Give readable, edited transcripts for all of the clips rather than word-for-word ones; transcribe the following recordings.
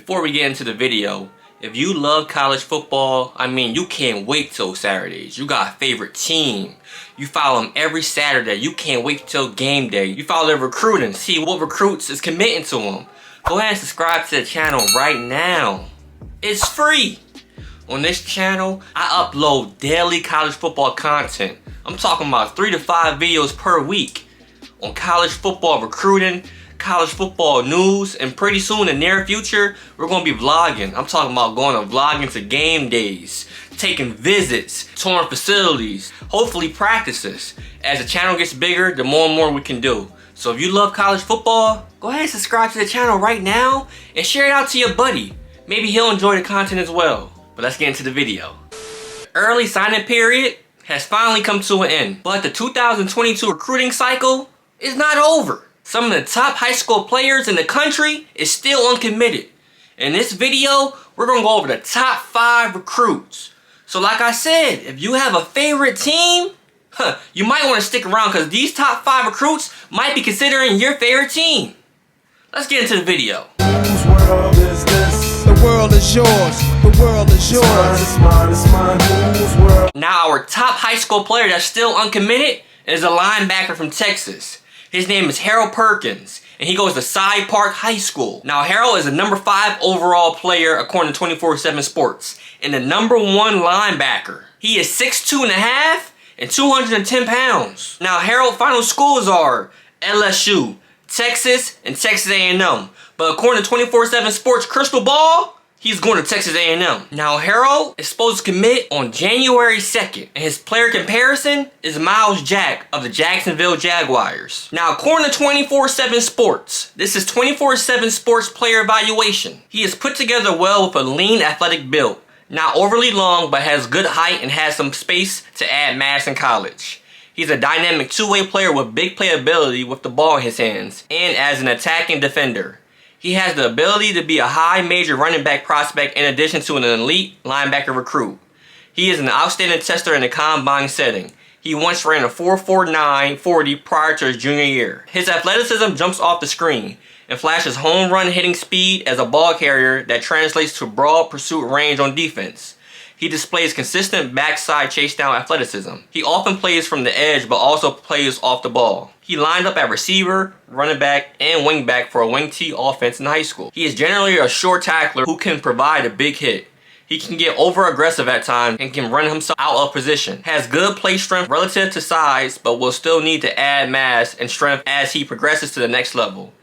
Before we get into the video, if you love college football, you can't wait till Saturdays. You got a favorite team. You follow them every Saturday. You can't wait till game day. You follow their recruiting, see what recruits is committing to them. Go ahead and subscribe to the channel right now. It's free. On this channel, I upload daily college football content. I'm talking about 3 to 5 videos per week on college football recruiting, college football news, and pretty soon in the near future, we're going to be vlogging. I'm talking about going to vlogging to game days, taking visits, touring facilities, hopefully practices. As the channel gets bigger, the more and more we can do. So if you love college football, go ahead and subscribe to the channel right now and share it out to your buddy. Maybe he'll enjoy the content as well. But let's get into the video. Early signing period has finally come to an end, but the 2022 recruiting cycle is not over. Some of the top high school players in the country is still uncommitted. In this video, we're going to go over the top 5 recruits. So like I said, if you have a favorite team, you might want to stick around because these top 5 recruits might be considering your favorite team. Let's get into the video. Whose world is this? The world is yours. The world is yours. It's mine. Whose world? Now our top high school player that's still uncommitted is a linebacker from Texas. His name is Harold Perkins, and he goes to Cy Park High School. Now, Harold is the number 5 overall player according to 24/7 Sports, and the number 1 linebacker. He is 6'2.5" and 210 pounds. Now, Harold's final schools are LSU, Texas, and Texas A&M. But according to 24/7 Sports Crystal Ball, he's going to Texas A&M. Now, Harold is supposed to commit on January 2nd, and his player comparison is Miles Jack of the Jacksonville Jaguars. Now, according to 24/7 Sports, this is 24/7 Sports player evaluation. He is put together well with a lean, athletic build. Not overly long, but has good height and has some space to add mass in college. He's a dynamic two-way player with big playability with the ball in his hands, and as an attacking defender. He has the ability to be a high major running back prospect in addition to an elite linebacker recruit. He is an outstanding tester in the combine setting. He once ran a 4.49 40 prior to his junior year. His athleticism jumps off the screen and flashes home run hitting speed as a ball carrier that translates to broad pursuit range on defense. He displays consistent backside chase down athleticism. He often plays from the edge but also plays off the ball. He lined up at receiver, running back, and wing back for a wing T offense in high school. He is generally a short tackler who can provide a big hit. He can get over aggressive at times and can run himself out of position. Has good play strength relative to size but will still need to add mass and strength as he progresses to the next level.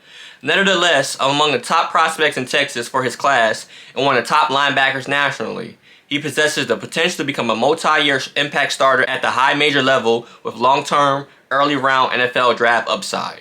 Nevertheless, among the top prospects in Texas for his class and one of the top linebackers nationally, he possesses the potential to become a multi-year impact starter at the high major level with long-term, early round NFL draft upside.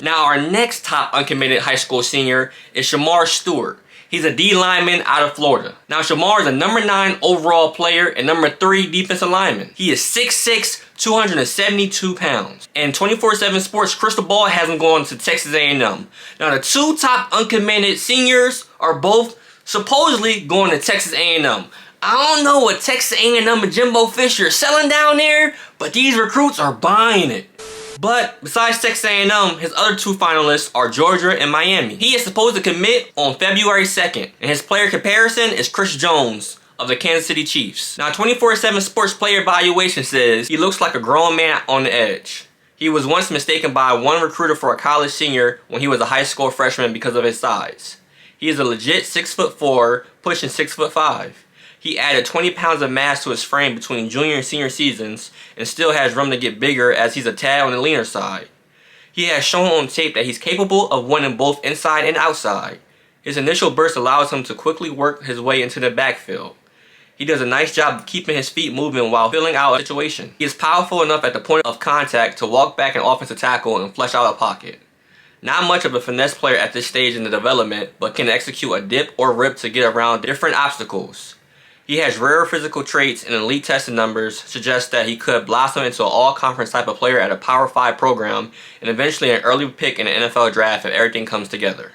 Now our next top uncommitted high school senior is Shamar Stewart. He's a D lineman out of Florida. Now Shamar is a number 9 overall player and number 3 defensive lineman. He is 6'6", 272 pounds. And 24/7 Sports Crystal Ball has him going to Texas A&M. Now the 2 top uncommitted seniors are both supposedly going to Texas A&M. I don't know what Texas A&M and Jimbo Fisher is selling down there, but these recruits are buying it. But besides Texas A&M, his other 2 finalists are Georgia and Miami. He is supposed to commit on February 2nd, and his player comparison is Chris Jones of the Kansas City Chiefs. Now 24/7 Sports player evaluation says he looks like a grown man on the edge. He was once mistaken by one recruiter for a college senior when he was a high school freshman because of his size. He is a legit 6'4", pushing 6'5". He added 20 pounds of mass to his frame between junior and senior seasons and still has room to get bigger as he's a tad on the leaner side. He has shown on tape that he's capable of winning both inside and outside. His initial burst allows him to quickly work his way into the backfield. He does a nice job of keeping his feet moving while filling out a situation. He is powerful enough at the point of contact to walk back an offensive tackle and flush out a pocket. Not much of a finesse player at this stage in the development, but can execute a dip or rip to get around different obstacles. He has rare physical traits and elite testing numbers suggest that he could blossom into an all-conference type of player at a Power 5 program and eventually an early pick in the NFL draft if everything comes together.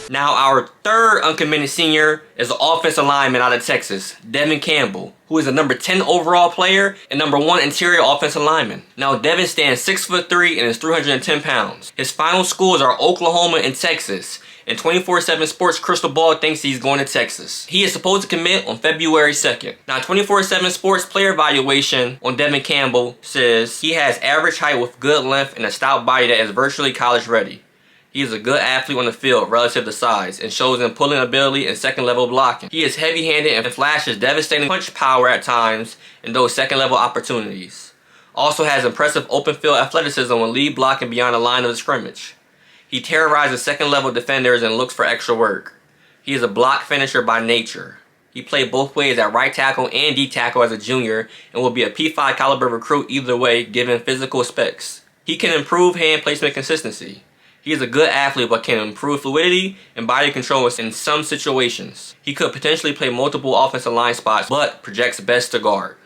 Now our third uncommitted senior is the offensive lineman out of Texas, Devin Campbell, who is a number 10 overall player and number 1 interior offensive lineman. Now Devin stands 6'3" and is 310 pounds. His final schools are Oklahoma and Texas, and 24/7 Sports Crystal Ball thinks he's going to Texas. He is supposed to commit on February 2nd. Now 24/7 Sports player evaluation on Devin Campbell says he has average height with good length and a stout body that is virtually college ready. He is a good athlete on the field relative to size and shows in pulling ability and second level blocking. He is heavy handed and flashes devastating punch power at times in those second level opportunities. Also has impressive open field athleticism when lead blocking beyond the line of the scrimmage. He terrorizes second level defenders and looks for extra work. He is a block finisher by nature. He played both ways at right tackle and D tackle as a junior and will be a P5 caliber recruit either way given physical specs. He can improve hand placement consistency. He is a good athlete but can improve fluidity and body control in some situations. He could potentially play multiple offensive line spots but projects best to guard.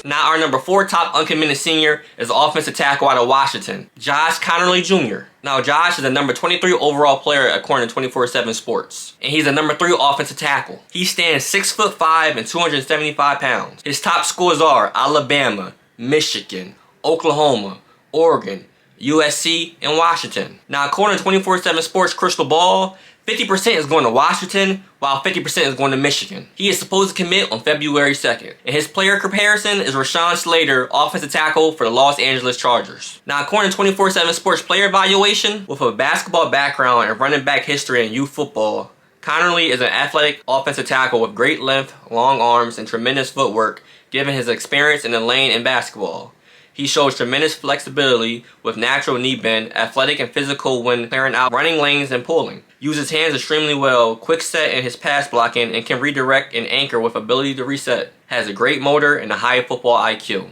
Now our number 4 top uncommitted senior is offensive tackle out of Washington, Connolly Jr. Now Josh is a number 23 overall player according to 24/7 Sports. And he's a number 3 offensive tackle. He stands 6'5" and 275 pounds. His top schools are Alabama, Michigan, Oklahoma, Oregon, USC, and Washington. Now according to 24/7 Sports Crystal Ball, 50% is going to Washington, while 50% is going to Michigan. He is supposed to commit on February 2nd. And his player comparison is Rashawn Slater, offensive tackle for the Los Angeles Chargers. Now according to 24/7 Sports player evaluation, with a basketball background and running back history in youth football, Connolly is an athletic offensive tackle with great length, long arms, and tremendous footwork given his experience in the lane in basketball. He shows tremendous flexibility with natural knee bend, athletic and physical when clearing out running lanes and pulling. Uses hands extremely well, quick set in his pass blocking, and can redirect and anchor with ability to reset. Has a great motor and a high football IQ.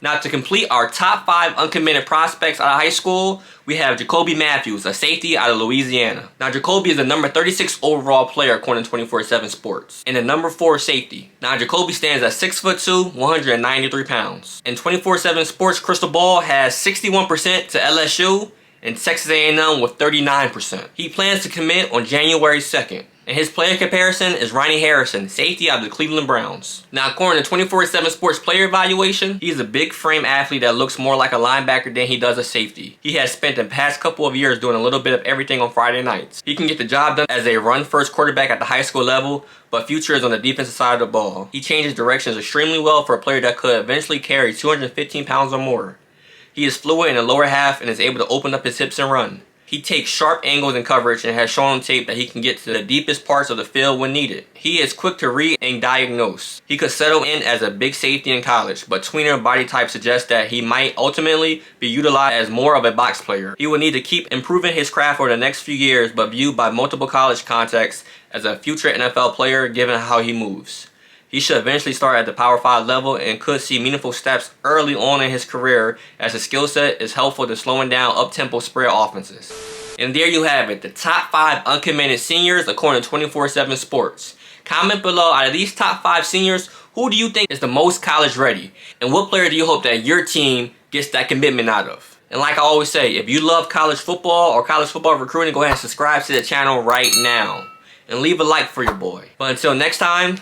Now to complete our top 5 uncommitted prospects out of high school, we have Jacoby Matthews, a safety out of Louisiana. Now Jacoby is the number 36 overall player according to 24/7 Sports, and the number 4 safety. Now Jacoby stands at 6'2", 193 pounds. And 24/7 Sports Crystal Ball has 61% to LSU and Texas A&M with 39%. He plans to commit on January 2nd. And his player comparison is Ronnie Harrison, safety out of the Cleveland Browns. Now according to 24/7 Sports player evaluation, he's a big frame athlete that looks more like a linebacker than he does a safety. He has spent the past couple of years doing a little bit of everything on Friday nights. He can get the job done as a run-first quarterback at the high school level, but future is on the defensive side of the ball. He changes directions extremely well for a player that could eventually carry 215 pounds or more. He is fluid in the lower half and is able to open up his hips and run. He takes sharp angles in coverage and has shown on tape that he can get to the deepest parts of the field when needed. He is quick to read and diagnose. He could settle in as a big safety in college, but tweener body type suggests that he might ultimately be utilized as more of a box player. He will need to keep improving his craft over the next few years, but viewed by multiple college contexts as a future NFL player given how he moves. He should eventually start at the Power 5 level and could see meaningful steps early on in his career as his skill set is helpful to slowing down up-tempo spread offenses. And there you have it, the top 5 uncommitted seniors according to 24/7 Sports. Comment below, out of these top 5 seniors, who do you think is the most college ready? And what player do you hope that your team gets that commitment out of? And like I always say, if you love college football or college football recruiting, go ahead and subscribe to the channel right now. And leave a like for your boy. But until next time,